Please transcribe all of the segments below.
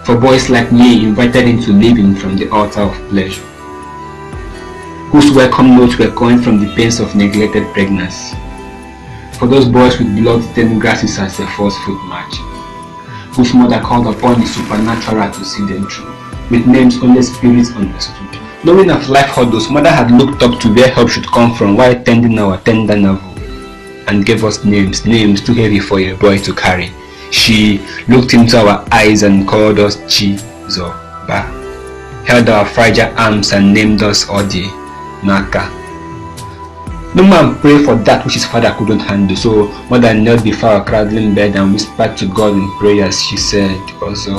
For boys like me invited into living from the altar of pleasure, whose welcome notes were coined from the pains of neglected pregnancy. For those boys with blood-stained grasses as their first foot march, whose mother called upon the supernatural to see them through, with names only spirits understood. Knowing of life hurdles, mother had looked up to where help should come from while tending our tender navel, and gave us names too heavy for a boy to carry. She looked into our eyes and called us Chizoba, held our fragile arms and named us Odi, Naka. No man prayed for that which his father couldn't handle, so mother knelt before our cradling bed and whispered to God in prayers. She said, Ozo,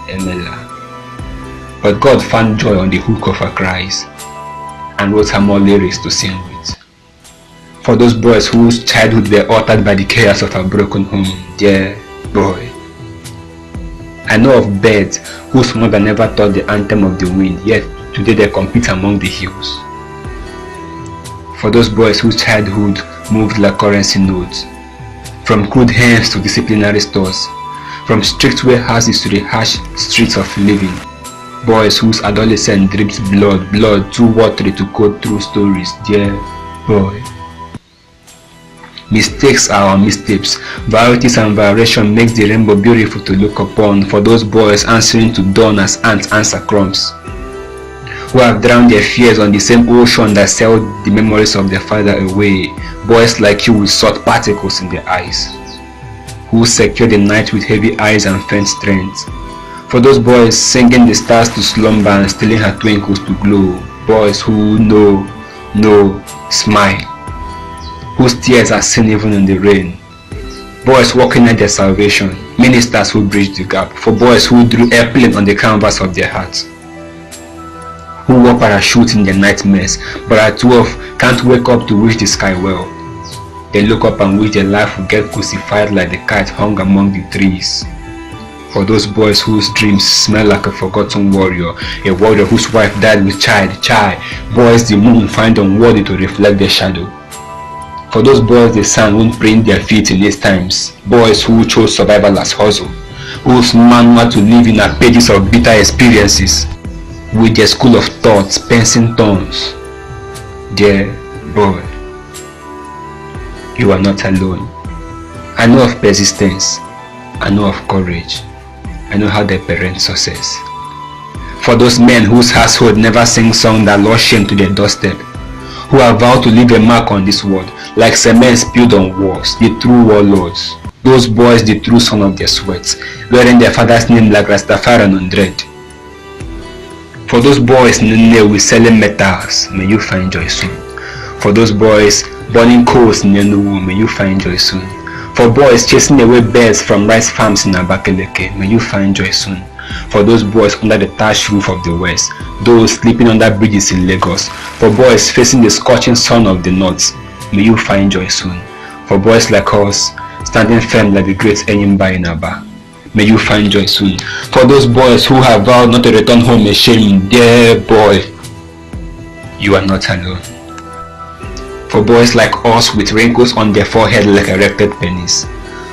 Emela. But God found joy on the hook of her cries and wrote her more lyrics to sing with. For those boys whose childhood were altered by the chaos of a broken home, dear boy. I know of birds whose mother never taught the anthem of the wind, yet today they compete among the hills. For those boys whose childhood moved like currency notes, from crude hands to disciplinary stores, from strict warehouses to the harsh streets of living, boys whose adolescence drips blood too watery to code through stories, dear boy. Mistakes are our missteps, varieties and variation makes the rainbow beautiful to look upon. For those boys answering to dawn as ants answer crumbs, who have drowned their fears on the same ocean that sailed the memories of their father away, boys like you with salt particles in their eyes, who secure the night with heavy eyes and faint strength. For those boys singing the stars to slumber and stealing her twinkles to glow, boys who know, smile, whose tears are seen even in the rain, boys walking at their salvation, ministers who bridge the gap. For boys who drew airplane on the canvas of their hearts, who wore parachute in their nightmares, but at 12 can't wake up to wish the sky well. They look up and wish their life would get crucified like the kite hung among the trees. For those boys whose dreams smell like a forgotten warrior, a warrior whose wife died with child, boys the moon find unworthy to reflect their shadow. For those boys the sun won't print their feet in these times, boys who chose survival as hustle, whose manual to live in are pages of bitter experiences, with their school of thoughts, pensing tongues. Dear boy, you are not alone. I know of persistence, I know of courage, I know how they parent success. For those men whose household never sing song that lost shame to their doorstep, who have vowed to leave a mark on this world, like cement spilled on walls, the true warlords. Those boys the true son of their sweats, wearing their father's name like Rastafari on dread. For those boys with selling metals, may you find joy soon. For those boys burning coals in Enugu, may you find joy soon. For boys chasing away birds from rice farms in Abakaleke, may you find joy soon. For those boys under the thatched roof of the west, those sleeping under bridges in Lagos, for boys facing the scorching sun of the north, may you find joy soon. For boys like us, standing firm like the great Enyimba in Aba, may you find joy soon. For those boys who have vowed not to return home ashamed, dear boy, you are not alone. For boys like us with wrinkles on their forehead like erected pennies,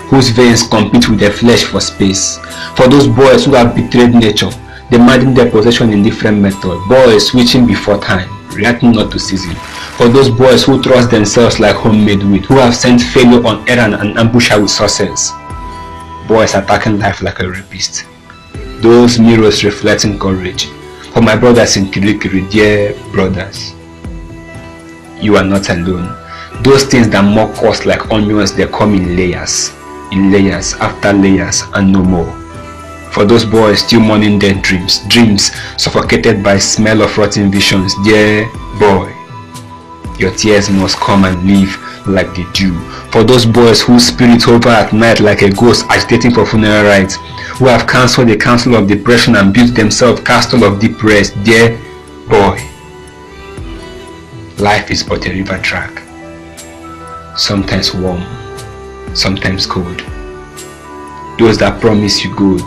whose veins compete with their flesh for space. For those boys who have betrayed nature, demanding their possession in different methods, boys switching before time, reacting not to season. For those boys who trust themselves like homemade wheat, who have sent failure on errand and ambush her with success, boys attacking life like a rapist. Those mirrors reflecting courage. For my brothers in Kirikiri, dear brothers, you are not alone. Those things that mock us like onions, they come in layers after layers and no more. For those boys still mourning their dreams suffocated by smell of rotten visions, dear boy, your tears must come and leave like the dew. For those boys whose spirits hover at night like a ghost agitating for funeral rites, who have cancelled the council of depression and built themselves castle of deep rest, dear boy, life is but a river track, sometimes warm, sometimes cold. Those that promise you good,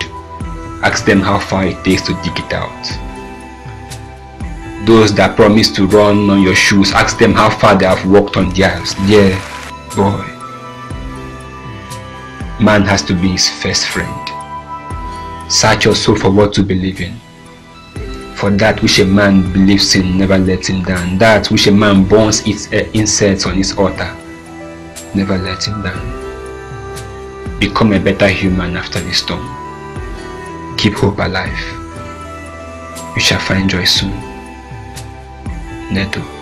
ask them how far it takes to dig it out. Those that promise to run on your shoes, ask them how far they have walked on theirs. Dear boy, man has to be his first friend. Search your soul for what to believe in. For that which a man believes in, never let him down. That which a man burns its incense on his altar, never let him down. Become a better human after the storm. Keep hope alive. You shall find joy soon. Naeto.